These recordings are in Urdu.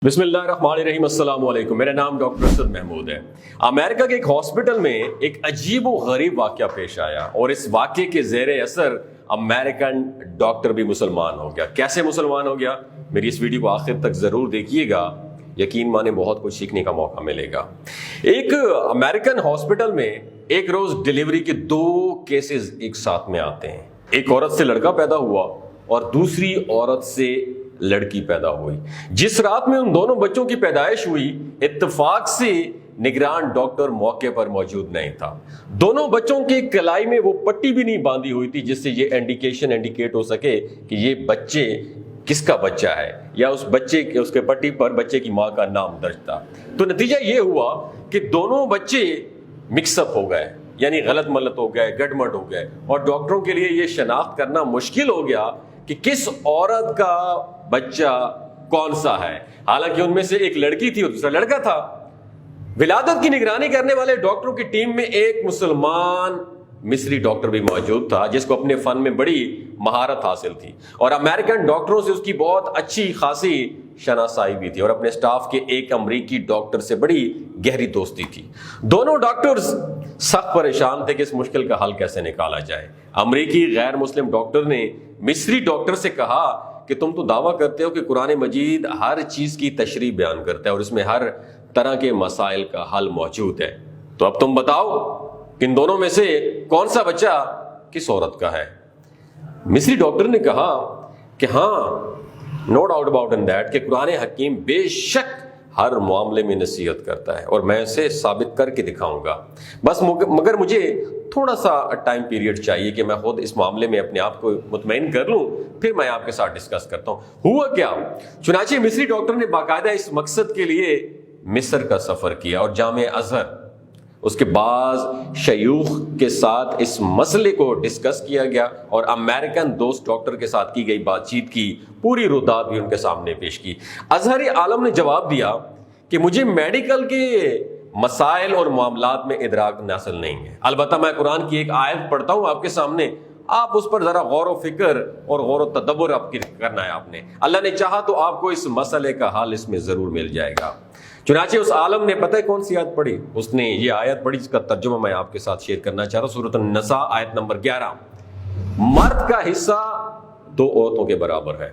بسم اللہ الرحمن الرحیم۔ السلام علیکم، میرا نام ڈاکٹر اسد محمود ہے۔ امریکہ کے ایک ہاسپٹل میں ایک عجیب و غریب واقعہ پیش آیا اور اس واقعے کے زیر اثر امریکن ڈاکٹر بھی مسلمان ہو گیا۔ کیسے مسلمان ہو گیا؟ میری اس ویڈیو کو آخر تک ضرور دیکھیے گا، یقین مانے بہت کچھ سیکھنے کا موقع ملے گا۔ ایک امریکن ہاسپٹل میں ایک روز ڈیلیوری کے 2 کیسز ایک ساتھ میں آتے ہیں۔ ایک عورت سے لڑکا پیدا ہوا اور دوسری عورت سے لڑکی پیدا ہوئی۔ جس رات میں ان دونوں بچوں کی پیدائش ہوئی، اتفاق سے نگران ڈاکٹر موقع پر موجود نہیں تھا۔ دونوں بچوں کے کلائی میں وہ پٹی بھی نہیں باندھی ہوئی تھی جس سے یہ انڈیکیٹ ہو سکے کہ یہ بچے کس کا بچہ ہے، یا اس بچے کے اس کے پٹی پر بچے کی ماں کا نام درج تھا۔ تو نتیجہ یہ ہوا کہ دونوں بچے مکس اپ ہو گئے، یعنی غلط ملت ہو گئے، گڈمٹ ہو گئے، اور ڈاکٹروں کے لیے یہ شناخت کرنا مشکل ہو گیا کہ کس عورت کا بچہ کون سا ہے۔ حالانکہ ان میں سے ایک لڑکی تھی اور دوسرا لڑکا تھا۔ ولادت کی نگرانی کرنے والے ڈاکٹروں کی ٹیم میں ایک مسلمان مصری ڈاکٹر بھی موجود تھا جس کو اپنے فن میں بڑی مہارت حاصل تھی، اور امریکن ڈاکٹروں سے اس کی بہت اچھی خاصی شناسائی بھی تھی، اور اپنے سٹاف کے ایک امریکی ڈاکٹر سے بڑی گہری دوستی تھی۔ دونوں ڈاکٹرز سخت پریشان تھے کہ اس مشکل کا حل کیسے نکالا جائے۔ امریکی غیر مسلم ڈاکٹر نے مصری ڈاکٹر سے کہا کہ تم تو دعویٰ کرتے ہو کہ قرآن مجید ہر چیز کی تشریح بیان کرتا ہے اور اس میں ہر طرح کے مسائل کا حل موجود ہے، تو اب تم بتاؤ کہ ان دونوں میں سے کون سا بچہ کس عورت کا ہے؟ مصری ڈاکٹر نے کہا کہ ہاں، no doubt about in that, کہ قرآن حکیم بے شک ہر معاملے میں نصیحت کرتا ہے اور میں اسے ثابت کر کے دکھاؤں گا، بس مگر مجھے تھوڑا سا ٹائم پیریڈ چاہیے کہ میں خود اس معاملے میں اپنے آپ کو مطمئن کر لوں، پھر میں آپ کے ساتھ ڈسکس کرتا ہوں۔ ہوا کیا؟ چنانچہ مصری ڈاکٹر نے باقاعدہ اس مقصد کے لیے مصر کا سفر کیا اور جامعہ ازہر اس کے بعض شیوخ کے ساتھ اس مسئلے کو ڈسکس کیا گیا، اور امریکن دوست ڈاکٹر کے ساتھ کی گئی بات چیت کی پوری رودات بھی ان کے سامنے پیش کی۔ ازہری عالم نے جواب دیا کہ مجھے میڈیکل کے مسائل اور معاملات میں ادراک حاصل نہیں ہے، البتہ میں قرآن کی ایک آیت پڑھتا ہوں آپ کے سامنے، آپ اس پر ذرا غور و فکر اور غور و تدبر آپ کرنا ہے آپ نے، اللہ نے چاہا تو آپ کو اس مسئلے کا حل اس میں ضرور مل جائے گا۔ چنانچہ اس عالم نے پتہ ہے کون سی آیت پڑھی؟ اس نے یہ آیت پڑھی جس کا ترجمہ میں آپ کے ساتھ شیئر کرنا چاہ رہا ہوں، سورۃ النساء آیت نمبر 11۔ مرد کا حصہ 2 عورتوں کے برابر ہے۔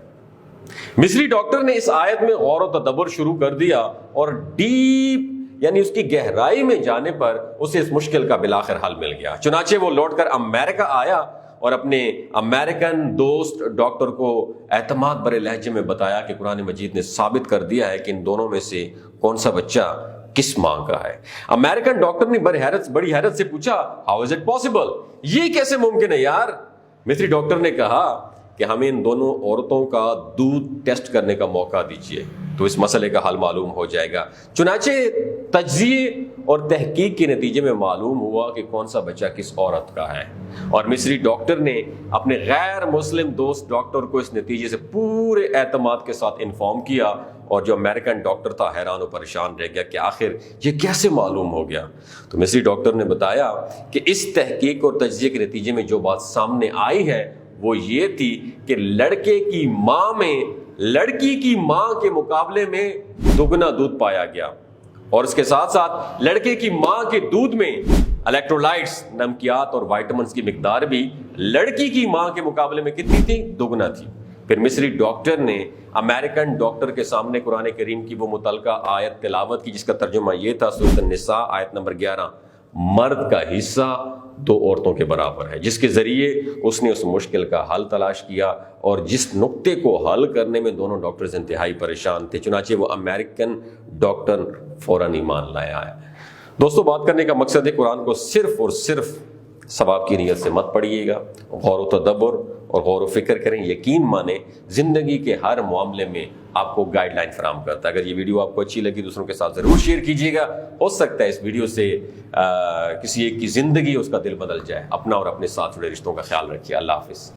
مصری ڈاکٹر نے اس آیت میں غور و تدبر شروع کر دیا اور ڈیپ یعنی اس کی گہرائی میں جانے پر اسے اس مشکل کا بالآخر حل مل گیا۔ چنانچہ وہ لوٹ کر امریکہ آیا اور اپنے امریکن دوست ڈاکٹر کو اعتماد بھرے لہجے میں بتایا کہ قرآن مجید نے ثابت کر دیا ہے کہ ان دونوں میں سے کون سا بچہ کس ماں کا ہے۔ امریکن ڈاکٹر نے بڑی حیرت سے پوچھا، ہاؤ از اٹ پاسبل؟ یہ کیسے ممکن ہے یار؟ مصری ڈاکٹر نے کہا کہ ہمیں ان دونوں عورتوں کا دودھ ٹیسٹ کرنے کا موقع دیجیے تو اس مسئلے کا حل معلوم ہو جائے گا۔ چنانچہ تجزیے اور تحقیق کے نتیجے میں معلوم ہوا کہ کون سا بچہ کس عورت کا ہے، اور مصری ڈاکٹر نے اپنے غیر مسلم دوست ڈاکٹر کو اس نتیجے سے پورے اعتماد کے ساتھ انفارم کیا، اور جو امریکن ڈاکٹر تھا حیران و پریشان رہ گیا کہ آخر یہ کیسے معلوم ہو گیا۔ تو مصری ڈاکٹر نے بتایا کہ اس تحقیق اور تجزیے کے نتیجے میں جو بات سامنے آئی ہے وہ یہ تھی کہ لڑکے کی ماں میں لڑکی کی ماں کے مقابلے میں دگنا دودھ پایا گیا، اور اس کے ساتھ ساتھ لڑکے کی ماں کے دودھ میں الیکٹرولائٹس، نمکیات اور وائٹامنس کی مقدار بھی لڑکی کی ماں کے مقابلے میں کتنی تھی؟ دگنا تھی۔ پھر مصری ڈاکٹر نے امریکن ڈاکٹر کے سامنے قرآن کریم کی وہ متعلقہ آیت تلاوت کی جس کا ترجمہ یہ تھا، سورۃ النساء آیت نمبر 11، مرد کا حصہ 2 عورتوں کے برابر ہے، جس کے ذریعے اس نے اس مشکل کا حل تلاش کیا، اور جس نقطے کو حل کرنے میں دونوں ڈاکٹرز انتہائی پریشان تھے، چنانچہ وہ امریکن ڈاکٹر فوراً ایمان لایا ہے۔ دوستو، بات کرنے کا مقصد ہے قرآن کو صرف اور صرف ثواب کی نیت سے مت پڑھیے گا، غور و تدبر اور غور و فکر کریں، یقین مانیں زندگی کے ہر معاملے میں آپ کو گائیڈ لائن فراہم کرتا ہے۔ اگر یہ ویڈیو آپ کو اچھی لگی دوسروں کے ساتھ ضرور شیئر کیجیے گا، ہو سکتا ہے اس ویڈیو سے کسی ایک کی زندگی اس کا دل بدل جائے۔ اپنا اور اپنے ساتھ جڑے رشتوں کا خیال رکھیے۔ اللہ حافظ۔